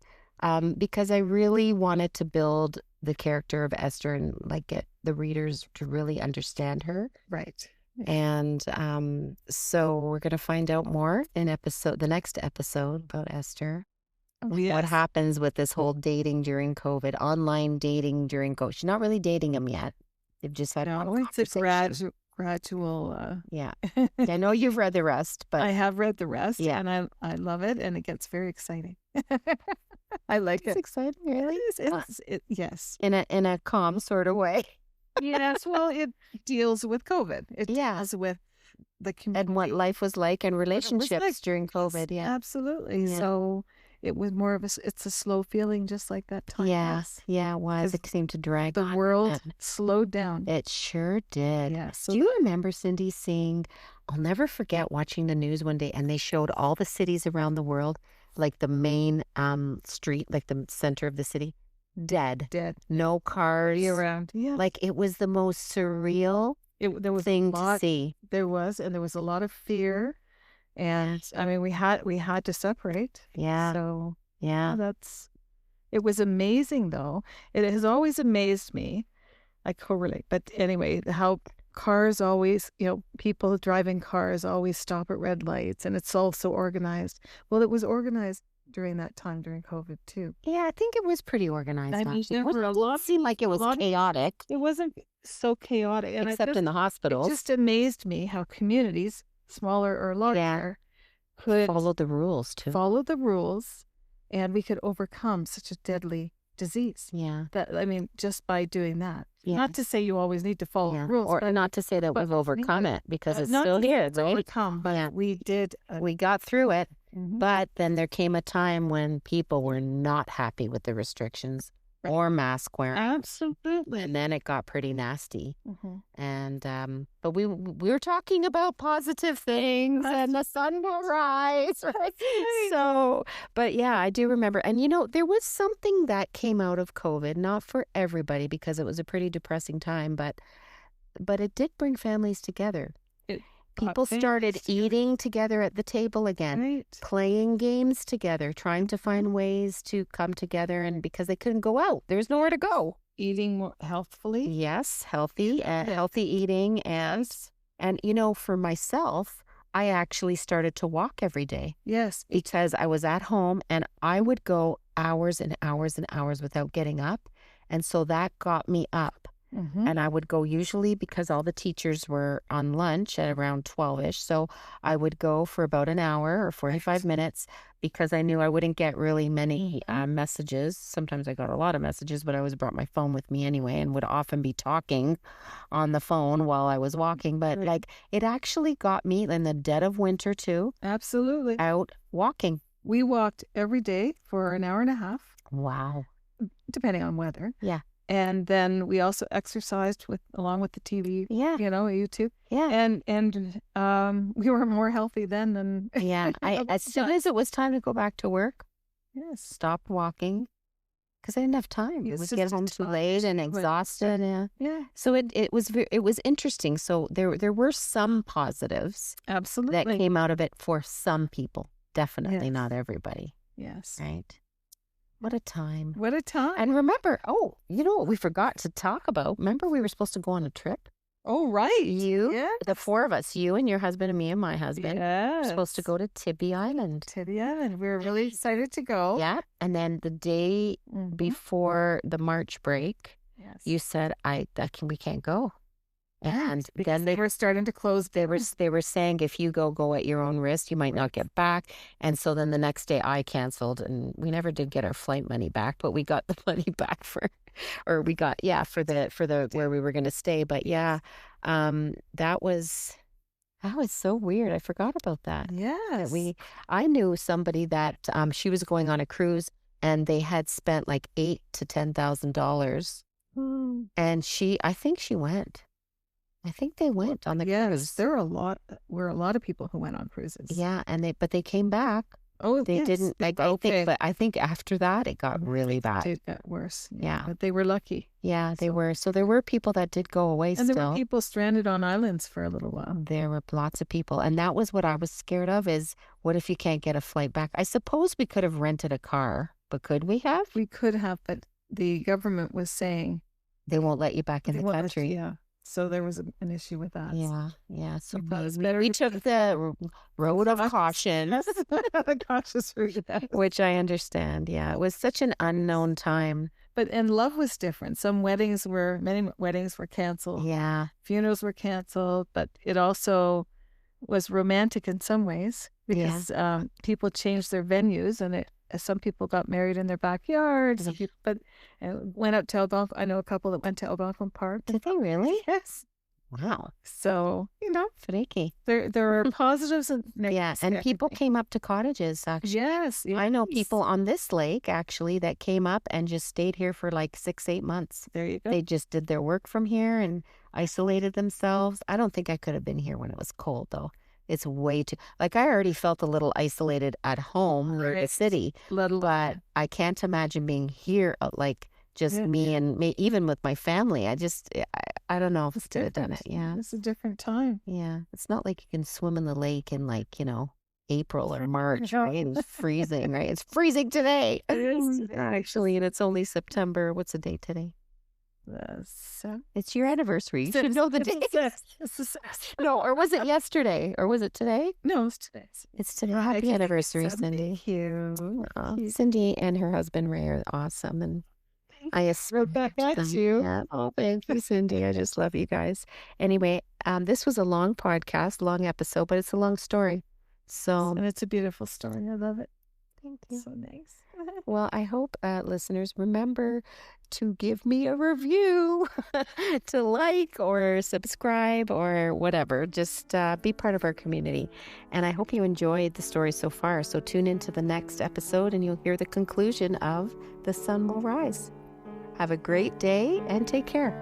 because I really wanted to build the character of Esther and like get the readers to really understand her. Right. And so we're going to find out more in the next episode about Esther. Yes. What happens with this whole dating during COVID, online dating during COVID. She's not really dating him yet. They've just had it's a gradual. Yeah. I know you've read the rest, but I have read the rest, and I love it, and it gets very exciting. I like it. It's exciting, really. Yes. In a calm sort of way. Yes, well, it deals with COVID. It deals with the community. And what life was like and relationships during COVID. Yeah, absolutely. Yeah. So it was more of it's a slow feeling, just like that time. Yes, yeah, it was. It seemed to drag. The world slowed down. It sure did. Yeah. So do you remember, Cindy, seeing? I'll never forget watching the news one day, and they showed all the cities around the world, like the main street, like the center of the city. Dead. No cars around. Yeah. Like, it was the most surreal thing to see. There was a lot of fear, and I mean we had to separate. Yeah. So yeah, It was amazing, though. It has always amazed me. I correlate. But anyway, how cars always, people driving cars always stop at red lights, and it's all so organized. Well, it was organized during that time, during COVID, too. Yeah, I think it was pretty organized. I mean, Actually. there were a lot. It seemed like it was chaotic, It wasn't so chaotic. And except in the it hospitals. just amazed me how communities, smaller or larger, could Follow the rules, too. follow the rules, and we could overcome such a deadly disease. Yeah. Just by doing that. Yeah. Not to say you always need to follow the rules, or not to say that we've overcome it, because it's not still to say here, it's right? overcome, but we did. We got through it, Mhm. but then there came a time when people were not happy with the restrictions or mask wearing. Absolutely. And then it got pretty nasty. Mhm. And but we were talking about positive things, and the sun will rise, right? So, but yeah, I do remember. And there was something that came out of COVID, not for everybody, because it was a pretty depressing time, but it did bring families together. People started eating together at the table again, Right. playing games together, trying to find ways to come together, and because they couldn't go out, there's nowhere to go. Eating more healthfully. Yes, healthy eating, and for myself, I actually started to walk every day. Yes. Because I was at home and I would go hours and hours and hours without getting up, and so that got me up. Mhm. And I would go usually, because all the teachers were on lunch at around 12-ish. So I would go for about an hour or 45 minutes, because I knew I wouldn't get really many messages. Sometimes I got a lot of messages, but I always brought my phone with me anyway, and would often be talking on the phone while I was walking. But it actually got me in the dead of winter too, Absolutely. out walking. We walked every day for an hour and a half, Wow. depending on weather. Yeah. And then we also exercised along with the TV. Yeah. YouTube. Yeah. And we were more healthy then than. Yeah. As soon as it was time to go back to work, Yes. stopped walking, because I didn't have time. Yes, It would it's get home just too time. late and exhausted. Yeah. Yeah. So it was interesting. So there were some positives Absolutely. that came out of it for some people. Definitely Yes. not everybody. Yes. Right. What a time. What a time. And remember, what we forgot to talk about? Remember, we were supposed to go on a trip? Oh, right. You, the four of us, you and your husband and me and my husband, were supposed to go to Tibby Island. Tibby Island. We were really excited to go. Yeah. And then the day Mhm. before the March break, Yes. you said, we can't go. And Because then they were starting to close. they were saying, if you go at your own risk, you might not get back. And so then the next day I canceled, and we never did get our flight money back, but we got the money back for the where we were going to stay. But that was so weird. I forgot about that. Yes. I knew somebody that she was going on a cruise, and they had spent like $8,000 to $10,000, and I think she went. I think they went on the cruise. There were a lot of people who went on cruises. Yeah, but they came back. Oh, They yes. didn't I think after that it got really bad. It got worse. Yeah. But they were lucky. Yeah, they were. So there were people that did go away And there still. were people stranded on islands for a little while. There were lots of people. And that was what I was scared of, is what if you can't get a flight back? I suppose we could have rented a car, but could we have? We could have, but the government was saying They won't let you back in the country. Yeah. So there was an issue with that. Yeah. So We thought it was better we to took the road of caution, the cautious route. which I understand. Yeah, it was such an unknown time. And love was different. Many weddings were canceled. Yeah. Funerals were canceled, but it also was romantic in some ways, because people changed their venues, and some people got married in their backyard. Some people, went out to Algonquin. I know a couple that went to Algonquin Park. Did they really? Yes. Wow. So Freaky. there are positives and negatives. Yeah, and people came up to cottages, actually. Yes. I know people on this lake, actually, that came up and just stayed here for like 6-8 months. There you go. They just did their work from here and isolated themselves. I don't think I could have been here when it was cold, though. It's way too, I already felt a little isolated at home or the city, but I can't imagine being here, just me and me, even with my family. I don't know if I could have done it. Yeah. It's a different time. Yeah. It's not like you can swim in the lake in April or March, right? It's freezing, right? It's freezing today. It is today. Actually, and it's only September. What's the date today? So It's your anniversary. You should know the date. No, or was it yesterday? Or was it today? No, it's today. It's today. Happy anniversary, Cindy. Thank you. Aw, Cindy and her husband Ray are awesome, and I Wrote back aspire to at them. you. Yeah. Oh, thank you, Cindy. I just love you guys. Anyway, this was a long podcast, long episode, but it's a long story. So And it's a beautiful story. I love it. thank you. So nice. Well, I hope listeners remember to give me a review, to like or subscribe or whatever. Just be part of our community. And I hope you enjoyed the story so far. So tune into the next episode and you'll hear the conclusion of The Sun Will Rise. Have a great day and take care.